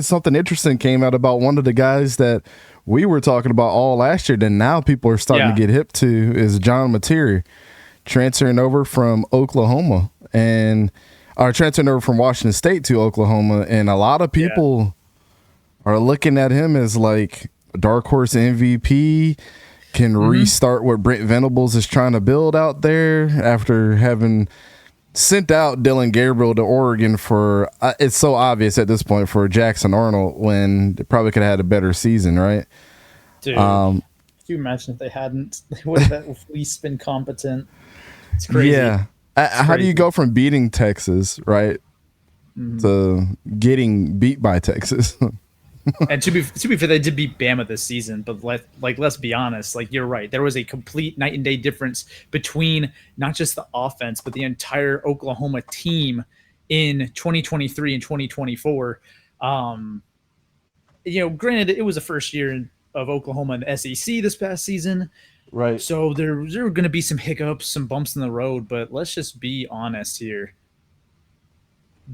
something interesting came out about one of the guys that we were talking about all last year that now people are starting to get hip to is John Mateer transferring over from Oklahoma and transferring over from Washington State to Oklahoma. And a lot of people are looking at him as like a dark horse MVP, can restart what Brent Venables is trying to build out there after having sent out Dylan Gabriel to Oregon for it's so obvious at this point for Jackson Arnold when they probably could have had a better season, right? Dude, can you imagine if they hadn't? They would have at least been competent. It's crazy. Yeah. How do you go from beating Texas, right, to getting beat by Texas? And to be fair, they did beat Bama this season, but let's be honest. Like, you're right. There was a complete night and day difference between not just the offense, but the entire Oklahoma team in 2023 and 2024. Granted, it was the first year of Oklahoma in the SEC this past season. Right. So there are going to be some hiccups, some bumps in the road, but let's just be honest here.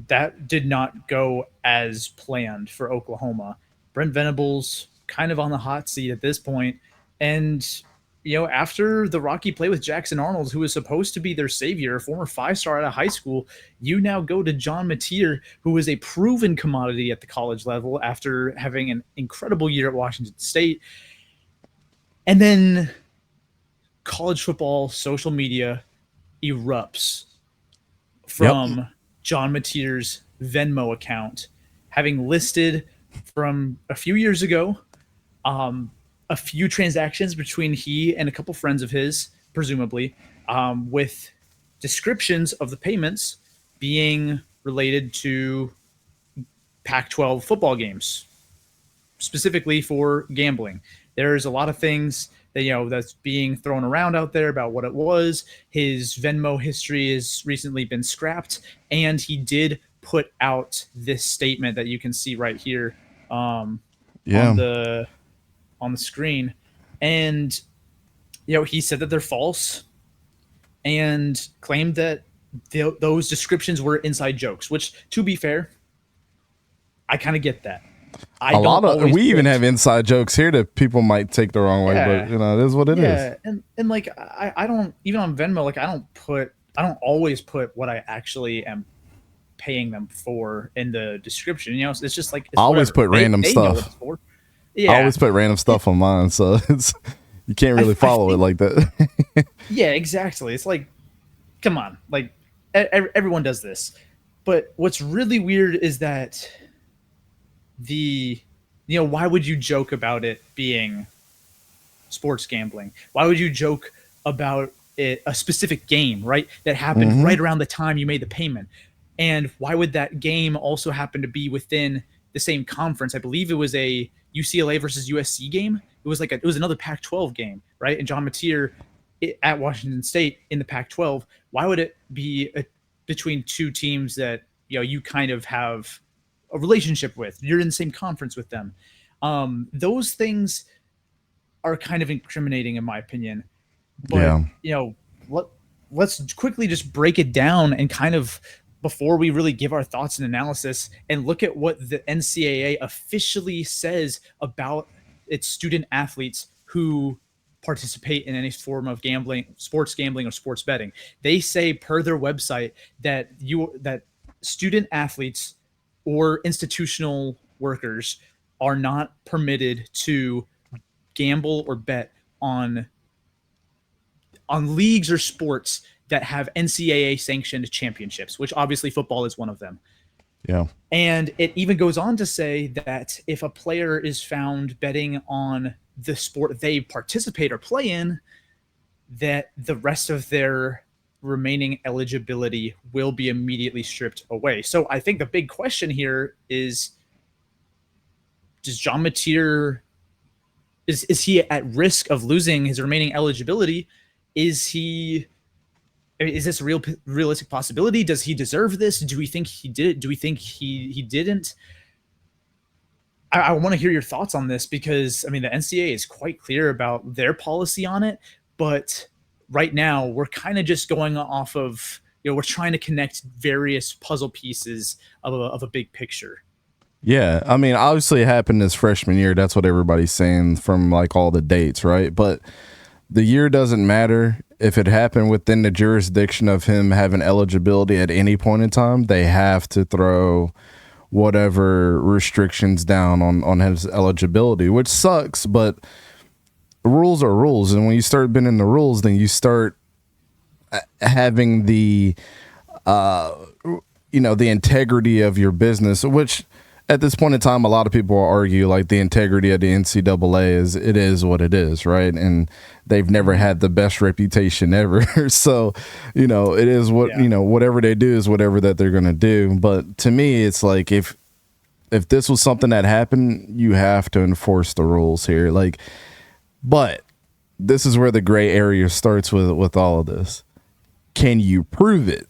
That did not go as planned for Oklahoma. Brent Venables kind of on the hot seat at this point. And, after the rocky play with Jackson Arnold, who was supposed to be their savior, a former 5-star out of high school, you now go to John Mateer, who is a proven commodity at the college level after having an incredible year at Washington State. And then college football social media erupts from John Mateer's Venmo account, having listed from a few years ago a few transactions between he and a couple friends of his, presumably, with descriptions of the payments being related to Pac-12 football games, specifically for gambling. There's a lot of things that, that's being thrown around out there about what it was. His Venmo history has recently been scrapped, and he did put out this statement that you can see right here on the screen. And, he said that they're false and claimed that those descriptions were inside jokes, which, to be fair, I kind of get that. We even have inside jokes here that people might take the wrong way, but it is what it is. And like I don't, even on Venmo, like I don't always put what I actually am paying them for in the description. It's just like I always put random stuff. Yeah, I always put random stuff on mine, so you can't really follow it like that. Yeah, exactly. It's like, come on, like everyone does this. But what's really weird is that why would you joke about it being sports gambling? Why would you joke about it, a specific game, right, that happened right around the time you made the payment? And why would that game also happen to be within the same conference? I believe it was a UCLA versus USC game. It was another Pac-12 game, right? And John Mateer at Washington State in the Pac-12. Why would it be between two teams that you kind of have a relationship with? You're in the same conference with them. Those things are kind of incriminating, in my opinion. But let's quickly just break it down and kind of, before we really give our thoughts and analysis, and look at what the NCAA officially says about its student athletes who participate in any form of gambling, sports gambling or sports betting. They say, per their website, that student athletes or institutional workers are not permitted to gamble or bet on leagues or sports that have NCAA sanctioned championships, which obviously football is one of them. Yeah. And it even goes on to say that if a player is found betting on the sport they participate or play in, that the rest of their remaining eligibility will be immediately stripped away. So I think the big question here is, does John Mateer, is he at risk of losing his remaining eligibility? Is this a realistic possibility? Does he deserve this? Do we think he did it? Do we think he didn't? I want to hear your thoughts on this, because the NCAA is quite clear about their policy on it, but right now we're kind of just going off of, we're trying to connect various puzzle pieces of a big picture. Yeah, I mean, obviously it happened his freshman year. That's what everybody's saying from like all the dates, right? But the year doesn't matter. If it happened within the jurisdiction of him having eligibility at any point in time, they have to throw whatever restrictions down on his eligibility, which sucks, but rules are rules. And when you start bending the rules, then you start having the, the integrity of your business, which at this point in time, a lot of people will argue like the integrity of the NCAA is what it is, right? And they've never had the best reputation ever. So, it is what, whatever they do is whatever that they're going to do. But to me, it's like, if this was something that happened, you have to enforce the rules here. Like, but this is where the gray area starts with all of this. Can you prove it?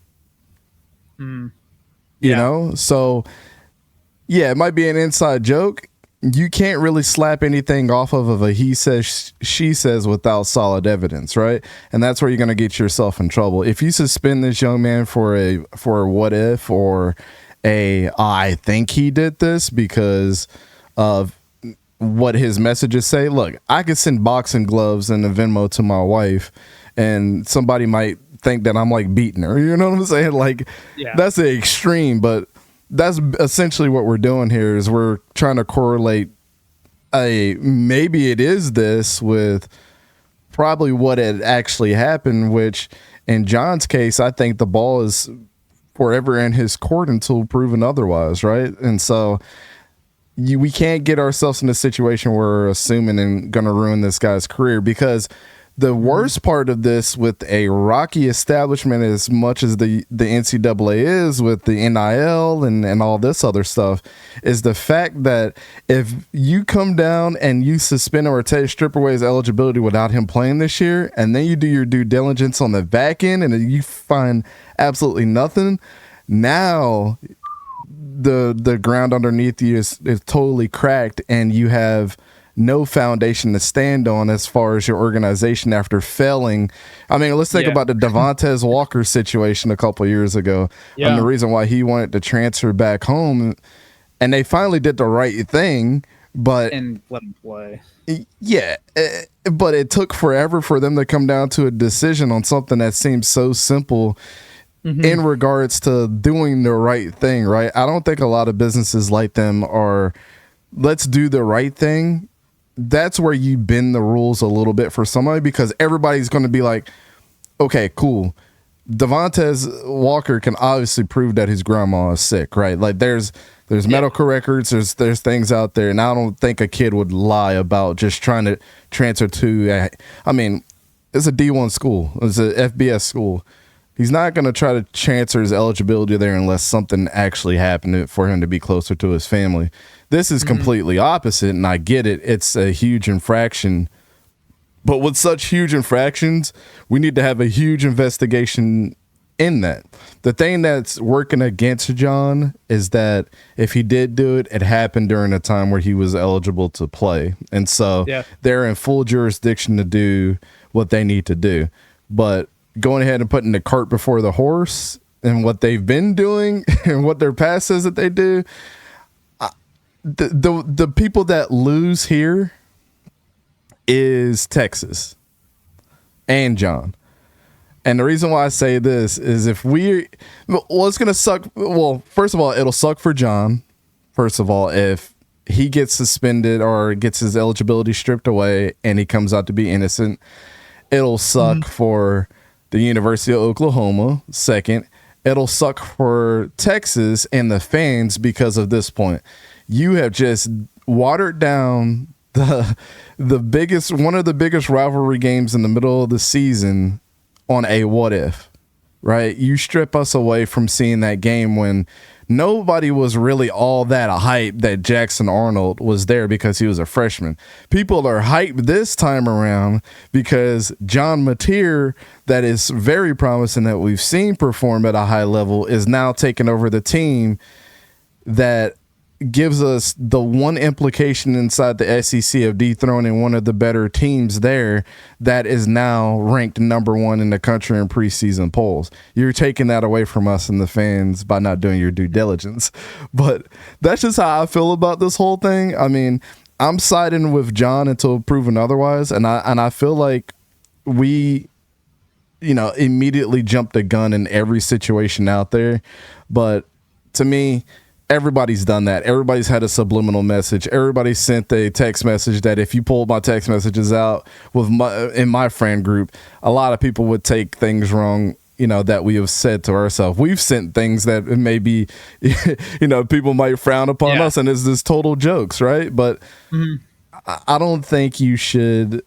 You know? So, yeah, it might be an inside joke. You can't really slap anything off of a he says, she says without solid evidence, right? And that's where you're going to get yourself in trouble. If you suspend this young man for a what if or I think he did this because of what his messages say. Look, I could send boxing gloves and a Venmo to my wife, and somebody might think that I'm like beating her. You know what I'm saying? Like, that's the extreme, but that's essentially what we're doing here is we're trying to correlate maybe it is this with probably what had actually happened, which in John's case, I think the ball is forever in his court until proven otherwise, right? And so we can't get ourselves in a situation where we're assuming and going to ruin this guy's career, because the worst part of this with a rocky establishment, as much as the NCAA is with the NIL and all this other stuff, is the fact that if you come down and you suspend or strip away his eligibility without him playing this year, and then you do your due diligence on the back end and you find absolutely nothing, now the ground underneath you is totally cracked, and you have no foundation to stand on as far as your organization after failing. I mean, let's think about the Devontae Walker situation a couple of years ago, and the reason why he wanted to transfer back home, and they finally did the right thing, but and let him play. Yeah, but it took forever for them to come down to a decision on something that seems so simple in regards to doing the right thing, right? I don't think a lot of businesses like them are, let's do the right thing. That's where you bend the rules a little bit for somebody, because everybody's going to be like, okay, cool. Devontae Walker can obviously prove that his grandma is sick, right? Like there's medical records, there's things out there, and I don't think a kid would lie about just trying to transfer to. I mean, it's a D1 school, it's a FBS school. He's not going to try to transfer his eligibility there unless something actually happened for him to be closer to his family. This is completely opposite, and I get it. It's a huge infraction. But with such huge infractions, we need to have a huge investigation in that. The thing that's working against John is that if he did do it, it happened during a time where he was eligible to play. And so they're in full jurisdiction to do what they need to do. But going ahead and putting the cart before the horse and what they've been doing and what their past says that they do, the people that lose here is Texas and John. And the reason why I say this is it's going to suck. Well, first of all, it'll suck for John. First of all, if he gets suspended or gets his eligibility stripped away and he comes out to be innocent, it'll suck for the University of Oklahoma. Second, it'll suck for Texas and the fans, because of this point. You have just watered down the biggest, one of the biggest rivalry games in the middle of the season on a what if, right? You strip us away from seeing that game when nobody was really all that hype that Jackson Arnold was there because he was a freshman. People are hyped this time around because John Mateer, that is very promising, that we've seen perform at a high level, is now taking over the team that gives us the one implication inside the SEC of dethroning one of the better teams there that is now ranked number 1 in the country in preseason polls. You're taking that away from us and the fans by not doing your due diligence. But that's just how I feel about this whole thing. I mean, I'm siding with John until proven otherwise, and I feel like we, immediately jumped the gun in every situation out there. But to me, everybody's done that. Everybody's had a subliminal message. Everybody sent a text message that if you pulled my text messages out in my friend group, a lot of people would take things wrong, that we have said to ourselves. We've sent things that maybe, people might frown upon us, and it's this total jokes, right? But I don't think you should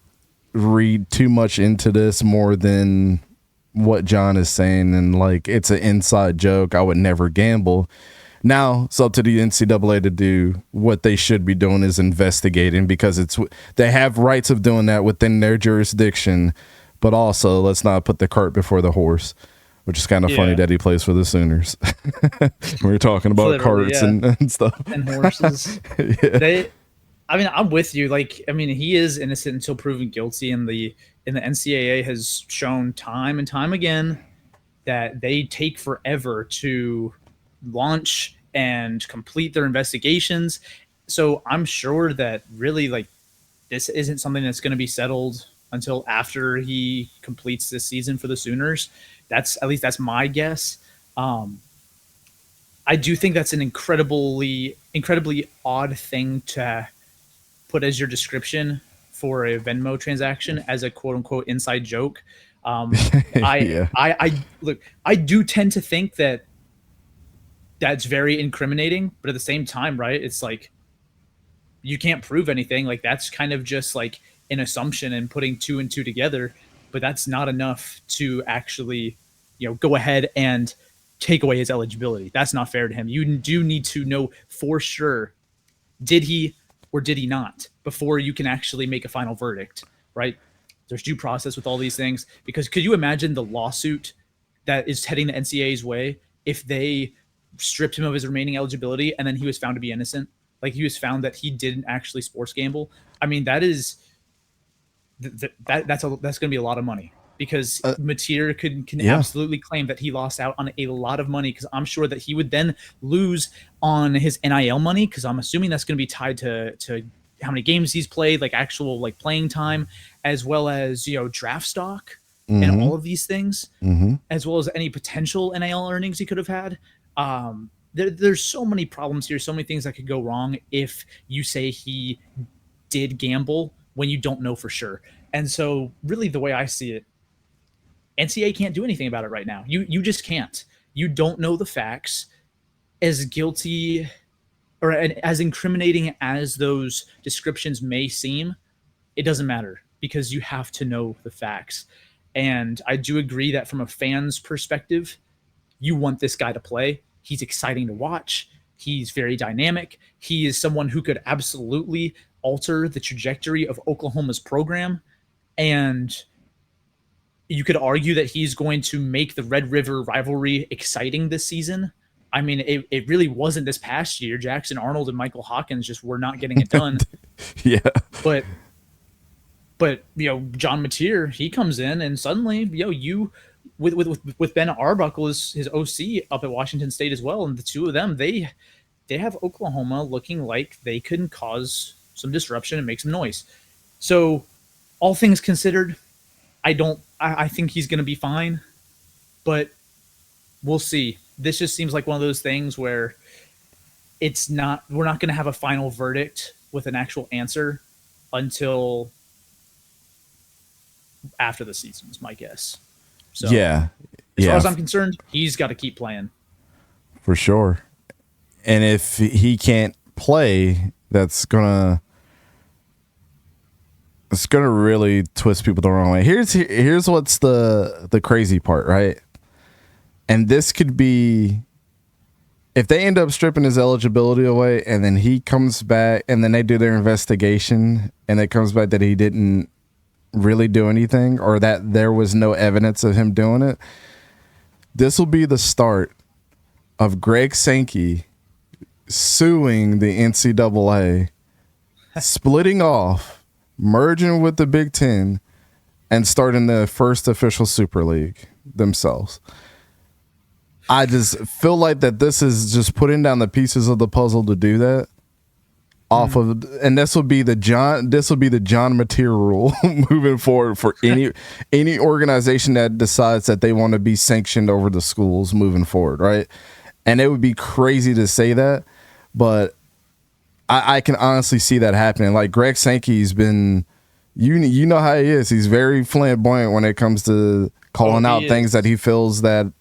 read too much into this more than what John is saying. And like, it's an inside joke. I would never gamble. Now it's up to the NCAA to do what they should be doing, is investigating, because they have rights of doing that within their jurisdiction. But also, let's not put the cart before the horse, which is kind of funny that he plays for the Sooners. We were talking about carts and stuff and horses. I'm with you. He is innocent until proven guilty, and the NCAA has shown time and time again that they take forever to launch and complete their investigations. So I'm sure that really this isn't something that's going to be settled until after he completes this season for the Sooners. That's my guess. I do think that's an incredibly odd thing to put as your description for a Venmo transaction, as a quote unquote inside joke. I do tend to think that that's very incriminating, but at the same time, right, it's like you can't prove anything. Like, that's kind of just like an assumption and putting 2 and 2 together, but that's not enough to actually, go ahead and take away his eligibility. That's not fair to him. You do need to know for sure, did he or did he not, before you can actually make a final verdict, right? There's due process with all these things, because could you imagine the lawsuit that is heading the NCAA's way if they stripped him of his remaining eligibility and then he was found to be innocent? Like, he was found that he didn't actually sports gamble. I mean, that's going to be a lot of money, because Mateer can absolutely claim that he lost out on a lot of money, because I'm sure that he would then lose on his NIL money, because I'm assuming that's going to be tied to how many games he's played, like actual playing time, as well as draft stock and all of these things, as well as any potential NIL earnings he could have had. There's so many problems here, so many things that could go wrong if you say he did gamble when you don't know for sure. And so really, the way I see it, NCAA can't do anything about it right now. You just can't. You don't know the facts. As guilty or as incriminating as those descriptions may seem, it doesn't matter, because you have to know the facts. And I do agree that from a fan's perspective, you want this guy to play. He's exciting to watch. He's very dynamic. He is someone who could absolutely alter the trajectory of Oklahoma's program. And you could argue that he's going to make the Red River rivalry exciting this season. I mean, it really wasn't this past year. Jackson Arnold and Michael Hawkins just were not getting it done. Yeah. But John Mateer, he comes in and suddenly, you with Ben Arbuckle as his OC up at Washington State as well, and the two of them, they have Oklahoma looking like they can cause some disruption and make some noise. So, all things considered, I think he's going to be fine, but we'll see. This just seems like one of those things where we're not going to have a final verdict with an actual answer until after the season, is my guess. So, as far as I'm concerned, he's got to keep playing. For sure. And if he can't play, it's gonna really twist people the wrong way. Here's what's the crazy part, right? And this could be, if they end up stripping his eligibility away and then he comes back and then they do their investigation and it comes back that he didn't really do anything, or that there was no evidence of him doing it, this will be the start of Greg Sankey suing the NCAA, splitting off, merging with the Big Ten, and starting the first official Super League themselves. I just feel like that this is just putting down the pieces of the puzzle to do that. Off of, and this will be the John Mateer rule moving forward for any organization that decides that they want to be sanctioned over the schools moving forward, right? And it would be crazy to say that, but I can honestly see that happening. Like Greg Sankey's been, you know how he is. He's very flamboyant when it comes to calling out things that he feels that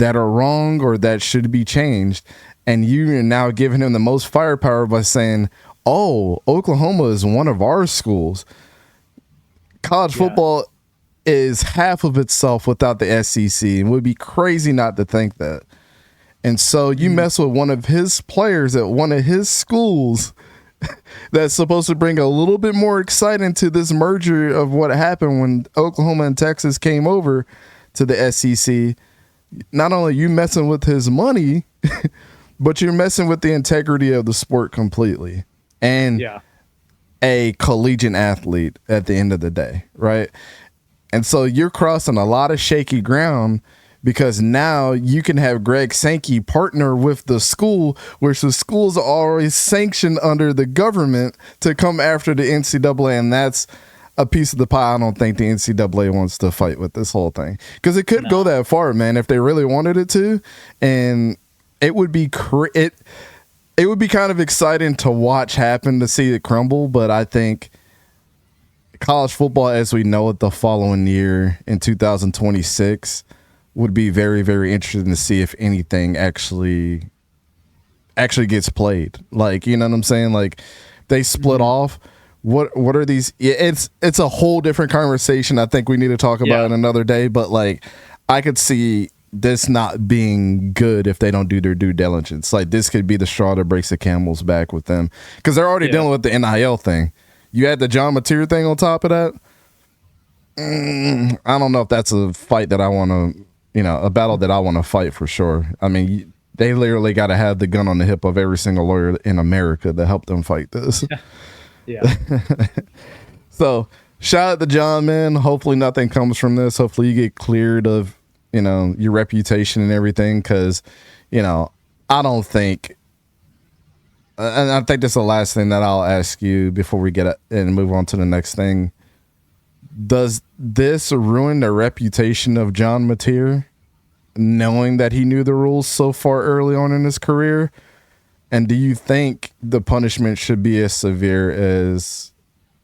are wrong or that should be changed. And you are now giving him the most firepower by saying, oh, Oklahoma is one of our schools. College football is half of itself without the SEC. It would be crazy not to think that. And so you mess with one of his players at one of his schools that's supposed to bring a little bit more excitement to this merger of what happened when Oklahoma and Texas came over to the SEC. Not only you messing with his money, but you're messing with the integrity of the sport completely and a collegiate athlete at the end of the day, right? And so you're crossing a lot of shaky ground because now you can have Greg Sankey partner with the school, which the schools are always sanctioned under the government to come after the NCAA, and that's a piece of the pie. I don't think the NCAA wants to fight with this whole thing because it could go that far, man, if they really wanted it to, and it would be it would be kind of exciting to watch happen, to see it crumble. But I think college football as we know it the following year in 2026 would be very, very interesting to see if anything actually gets played. Like, you know what I'm saying? Like they split off. What are these? It's a whole different conversation. I think we need to talk about it another day. But like I could see this not being good if they don't do their due diligence. Like this could be the straw that breaks the camel's back with them because they're already dealing with the NIL thing. You add the John Mateer thing on top of that. I don't know if that's a fight that I want to, a battle that I want to fight for sure. I mean, they literally got to have the gun on the hip of every single lawyer in America to help them fight this. Yeah. So shout out to John, man. Hopefully nothing comes from this. Hopefully you get cleared of your reputation and everything, because I don't think, and I think that's the last thing that I'll ask you before we get and move on to the next thing. Does this ruin the reputation of John Mateer, knowing that he knew the rules so far early on in his career? And do you think the punishment should be as severe as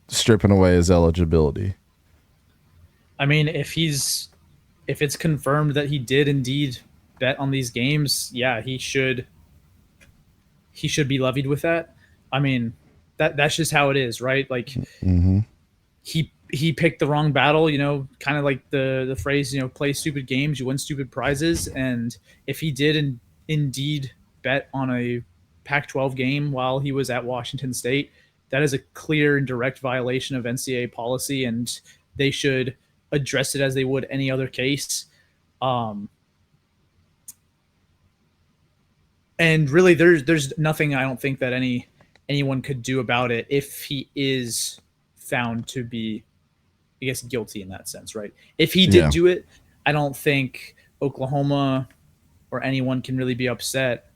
stripping away his eligibility? I mean, if it's confirmed that he did indeed bet on these games, yeah, he should be levied with that. I mean, that's just how it is, right? Like he picked the wrong battle, kind of like the phrase, play stupid games, you win stupid prizes. And if he did indeed bet on a Pac-12 game while he was at Washington State, that is a clear and direct violation of NCAA policy, and they should address it as they would any other case. And really, there's nothing I don't think that anyone could do about it if he is found to be, I guess, guilty in that sense, right? If he did do it, I don't think Oklahoma or anyone can really be upset.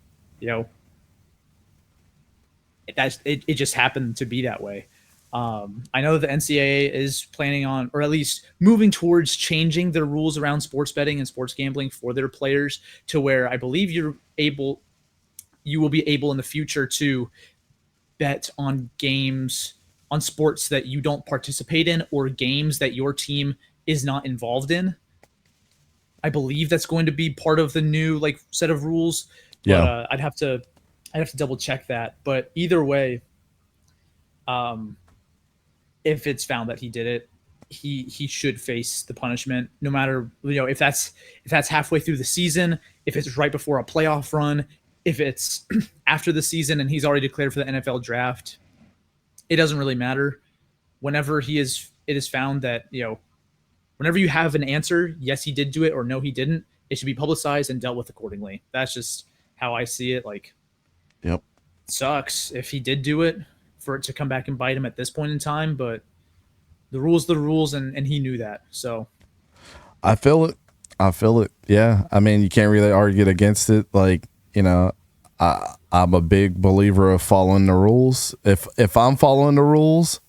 It just happened to be that way. I know that the NCAA is planning on, or at least moving towards, changing their rules around sports betting and sports gambling for their players to where I believe you will be able in the future to bet on games, on sports that you don't participate in, or games that your team is not involved in. I believe that's going to be part of the new set of rules. But, I'd have to double check that. But either way, if it's found that he did it, he should face the punishment, no matter if that's halfway through the season, if it's right before a playoff run, if it's after the season and he's already declared for the NFL draft. It doesn't really matter. Whenever it is found that whenever you have an answer, yes he did do it or no he didn't, it should be publicized and dealt with accordingly. That's just how I see it. Yep. sucks if he did do it for it to come back and bite him at this point in time, but the rules, the rules, and he knew that. So I feel it. I feel it. Yeah. I mean, you can't really argue against it. Like, you know, I'm a big believer of following the rules. If I'm following the rules,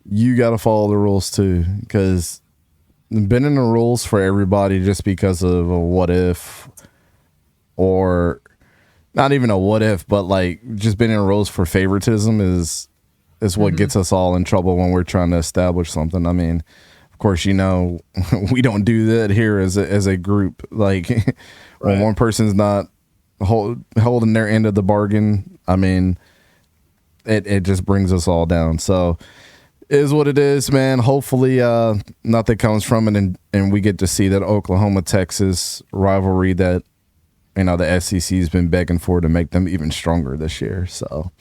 you got to follow the rules too, because bending the rules for everybody just because of a what if, or not even a what if, but like just bending the rules for favoritism is what gets us all in trouble when we're trying to establish something. I mean, of course, you know, we don't do that here as a group. Like when one person's not holding their end of the bargain, I mean, it just brings us all down. So it is what it is, man. Hopefully nothing comes from it, and we get to see that Oklahoma-Texas rivalry that, you know, the SEC has been begging for to make them even stronger this year. So